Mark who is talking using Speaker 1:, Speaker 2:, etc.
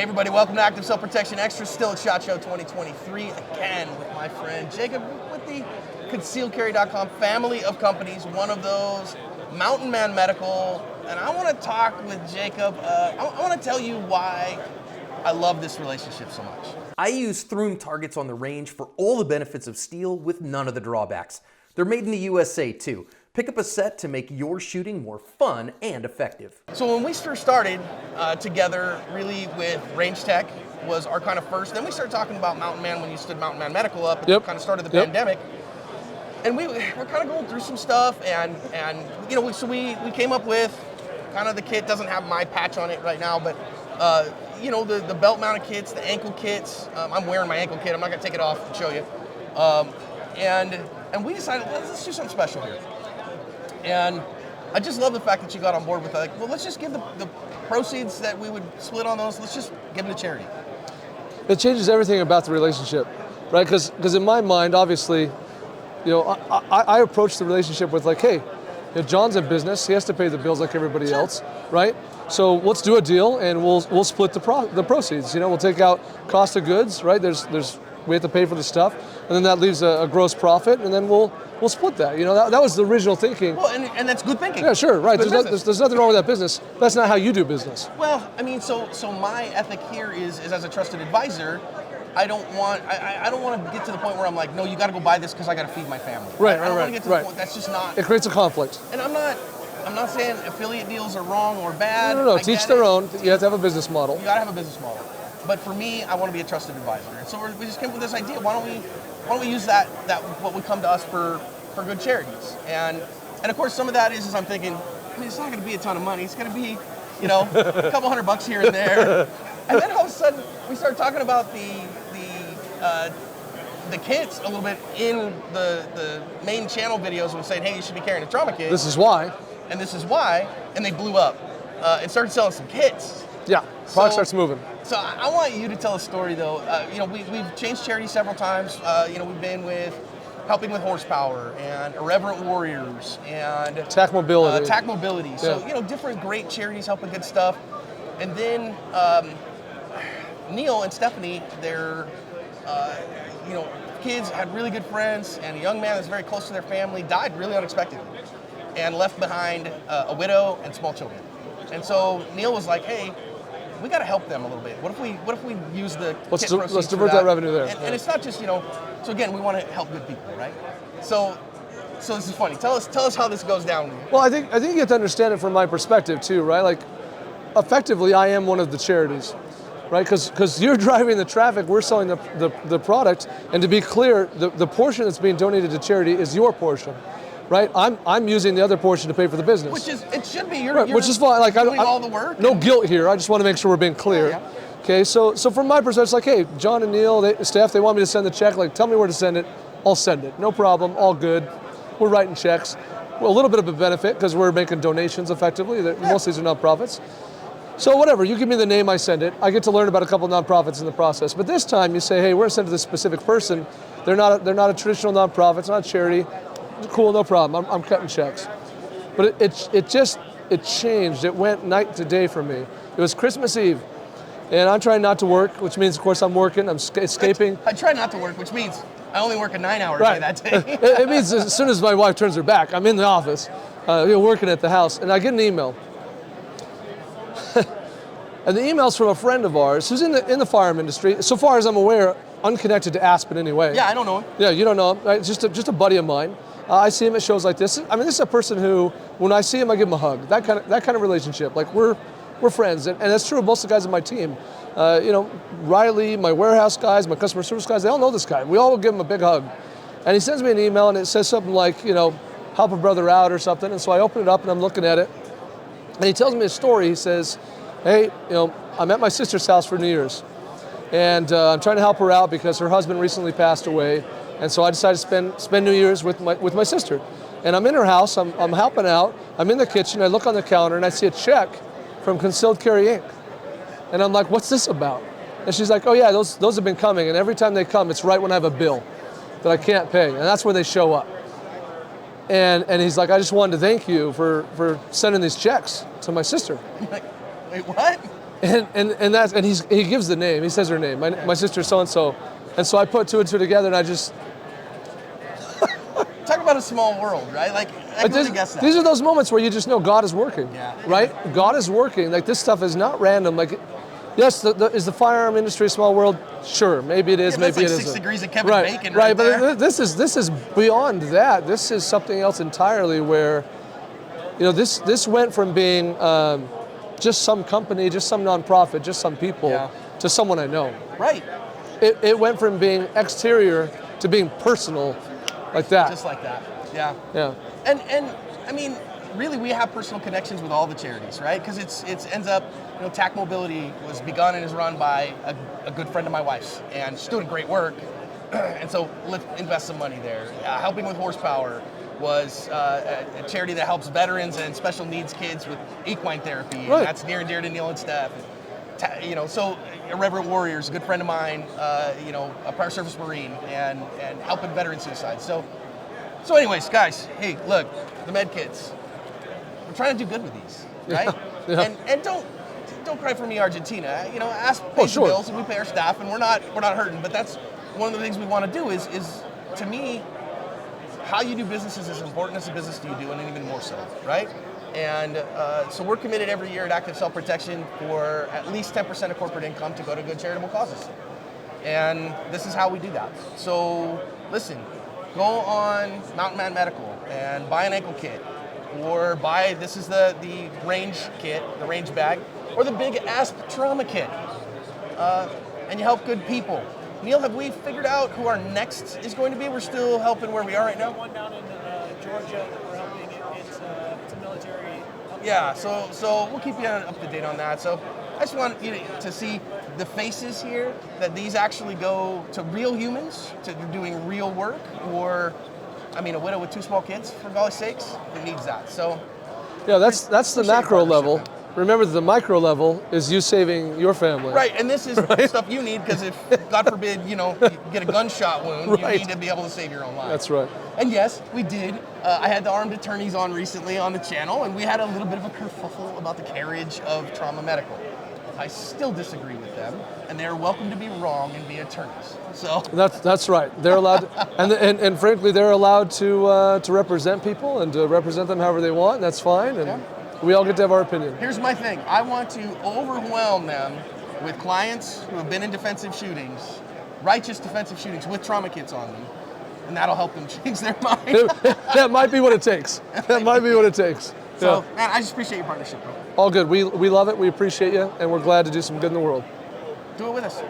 Speaker 1: Hey everybody, welcome to Active Self-Protection Extra, still at SHOT Show 2023, again with my friend Jacob with the ConcealedCarry.com family of companies, one of those, Mountain Man Medical, and I want to talk with Jacob, I want to tell you why I love this relationship so much.
Speaker 2: I use Throom targets on the range for all the benefits of steel with none of the drawbacks. They're made in the USA too. Pick up a set to make your shooting more fun and effective.
Speaker 1: So when we first started together, really with Range Tech was our kind of first. Then we started talking about Mountain Man when you stood Mountain Man Medical up. And kind of started the pandemic. And we're kind of going through some stuff, and you know, so we came up with kind of the kit. Doesn't have my patch on it right now, but you know, the belt mounted kits, the ankle kits. I'm wearing my ankle kit. I'm not gonna take it off and show you. And we decided, let's do something special here. And I just love the fact that you got on board with like, well, let's just give the proceeds that we would split on those, let's just give them to charity.
Speaker 3: It changes everything about the relationship, right? Because in my mind, obviously, you know, I approach the relationship with like, hey, you know, John's in business, he has to pay the bills like everybody else, right? So let's do a deal and we'll split the proceeds. You know, we'll take out cost of goods, right? We have to pay for the stuff, and then that leaves a gross profit, and then we'll split that. You know, that was the original thinking.
Speaker 1: Well, and that's good thinking.
Speaker 3: Yeah, sure, right. There's nothing wrong with that business. That's not how you do business.
Speaker 1: Well, I mean, so my ethic here is as a trusted advisor, I don't want to get to the point where I'm like, no, you got to go buy this because I got to feed my family.
Speaker 3: Right,
Speaker 1: I don't want to get to the point. That's just not.
Speaker 3: It creates a conflict.
Speaker 1: And I'm not saying affiliate deals are wrong or bad.
Speaker 3: No. Teach their own. You have to have a business model.
Speaker 1: You got to have a business model. But for me, I want to be a trusted advisor. And so we just came up with this idea. Why don't we use that what would come to us for good charities? And of course, some of that is I'm thinking, I mean, it's not going to be a ton of money. It's going to be, you know, a couple $100 here and there. And then all of a sudden, we start talking about the kits a little bit in the main channel videos and saying, hey, you should be carrying a trauma kit.
Speaker 3: This is why.
Speaker 1: And this is why. And they blew up and started selling some kits.
Speaker 3: Yeah, product starts moving.
Speaker 1: So I want you to tell a story though. You know, we've changed charities several times. You know, we've been with Helping with Horsepower and Irreverent Warriors and
Speaker 3: TAC Mobility.
Speaker 1: TAC Mobility. So, you know, different great charities helping good stuff. And then Neil and Stephanie, their you know, kids had really good friends, and a young man that's very close to their family died really unexpectedly and left behind a widow and small children. And so Neil was like, hey, we got to help them a little bit. What if we use the
Speaker 3: let's divert that revenue there.
Speaker 1: And it's not just, you know, so again, we want to help good people, right? So this is funny. Tell us how this goes down.
Speaker 3: Well, I think you have to understand it from my perspective too, right? Like, effectively, I am one of the charities, right? Because you're driving the traffic, we're selling the product, and to be clear, the portion that's being donated to charity is your portion. Right, I'm using the other portion to pay for the business.
Speaker 1: Which is, it should be. You're
Speaker 3: which is fine. Like
Speaker 1: doing all the work.
Speaker 3: No guilt here. I just want to make sure we're being clear.
Speaker 1: Yeah.
Speaker 3: Okay, so from my perspective, it's like, hey, John and Neil, staff, they want me to send the check. Like, tell me where to send it. I'll send it. No problem. All good. We're writing checks. Well, a little bit of a benefit because we're making donations effectively. Most of these are nonprofits. So whatever, you give me the name, I send it. I get to learn about a couple of nonprofits in the process. But this time, you say, hey, we're going to send to this specific person. They're not a traditional nonprofit. It's not a charity. Cool, no problem. I'm cutting checks. But it changed. It went night to day for me. It was Christmas Eve, and I'm trying not to work, which means, of course, I'm working. I'm escaping.
Speaker 1: I try not to work, which means I only work a 9-hour day that day.
Speaker 3: It means as soon as my wife turns her back, I'm in the office, working at the house, and I get an email. And the email's from a friend of ours who's in the firearm industry. So far as I'm aware, unconnected to Aspen anyway.
Speaker 1: Yeah, I don't know him.
Speaker 3: Yeah, you don't know him. Right? It's just a buddy of mine. I see him at shows like this. I mean, this is a person who, when I see him, I give him a hug. That kind of relationship. Like we're friends, and that's true of most of the guys on my team. You know, Riley, my warehouse guys, my customer service guys, they all know this guy. We all give him a big hug. And he sends me an email, and it says something like, you know, help a brother out or something. And so I open it up, and I'm looking at it. And he tells me a story. He says, hey, you know, I'm at my sister's house for New Year's. And I'm trying to help her out because her husband recently passed away. And so I decided to spend New Year's with my sister. And I'm in her house, I'm helping out, I'm in the kitchen, I look on the counter and I see a check from Concealed Carry Inc. And I'm like, what's this about? And she's like, oh yeah, those have been coming, and every time they come, it's right when I have a bill that I can't pay, and that's when they show up. And he's like, I just wanted to thank you for sending these checks to my sister.
Speaker 1: Like, wait, what?
Speaker 3: And he gives the name. He says her name. My sister so and so, and so I put two and two together, and I just
Speaker 1: talk about a small world, right? Like I couldn't guess that.
Speaker 3: These are those moments where you just know God is working.
Speaker 1: Yeah.
Speaker 3: Right? God is working. Like this stuff is not random. Like, yes, is the firearm industry a small world? Sure, maybe it is.
Speaker 1: Maybe
Speaker 3: it
Speaker 1: like
Speaker 3: isn't.
Speaker 1: 6 degrees of Kevin
Speaker 3: Right,
Speaker 1: Bacon.
Speaker 3: Right, but
Speaker 1: there.
Speaker 3: this is beyond that. This is something else entirely. Where, this went from being just some company, just some nonprofit, just some people, to someone I know.
Speaker 1: Right.
Speaker 3: It went from being exterior to being personal, like that.
Speaker 1: Just like that. Yeah.
Speaker 3: Yeah.
Speaker 1: And I mean, really, we have personal connections with all the charities, right? Because it ends up, TAC Mobility was begun and is run by a good friend of my wife's, and she's doing great work. And so let's invest some money there. Helping with Horsepower was a charity that helps veterans and special needs kids with equine therapy.
Speaker 3: Right.
Speaker 1: And that's near and dear to Neil and Steph. So Irreverent Warriors, a good friend of mine, a prior service Marine, and helping veteran suicide. So anyways, guys, hey, look, the med kits. We're trying to do good with these, right?
Speaker 3: Yeah.
Speaker 1: And don't cry for me, Argentina. Ask pay the bills, and we pay our staff, and we're not hurting. But that's one of the things we want to do is to me, how you do business is as important as the business you do, and even more so, right? And so we're committed every year at Active Self Protection for at least 10% of corporate income to go to good charitable causes. And this is how we do that. So listen, go on Mountain Man Medical and buy an ankle kit, or this is the range kit, the range bag, or the big ASP trauma kit. And you help good people. Neil, have we figured out who our next is going to be? We're still helping where we are right now?
Speaker 4: One down in Georgia that we're helping. It's a military.
Speaker 1: Yeah, so we'll keep you up to date on that. So I just want you to see the faces here, that these actually go to real humans, to doing real work, or, a widow with 2 small kids, for golly sakes, who needs that? So,
Speaker 3: yeah, that's the macro level. Remember, the micro level is you saving your family.
Speaker 1: Right, and this is stuff you need, because if, God forbid, you get a gunshot wound, you need to be able to save your own life.
Speaker 3: That's right.
Speaker 1: And yes, we did. I had the armed attorneys on recently on the channel, and we had a little bit of a kerfuffle about the carriage of trauma medical. I still disagree with them, and they're welcome to be wrong and be attorneys. So
Speaker 3: that's right. They're allowed, and frankly, they're allowed to represent people and to represent them however they want. And that's fine, and we all get to have our opinion.
Speaker 1: Here's my thing: I want to overwhelm them with clients who have been in defensive shootings, righteous defensive shootings with trauma kits on them, and that'll help them change their mind.
Speaker 3: That might be what it takes. That might be what it takes.
Speaker 1: So, man, I just appreciate your partnership, bro.
Speaker 3: All good. We love it. We appreciate you, and we're glad to do some good in the world.
Speaker 1: Do it with us.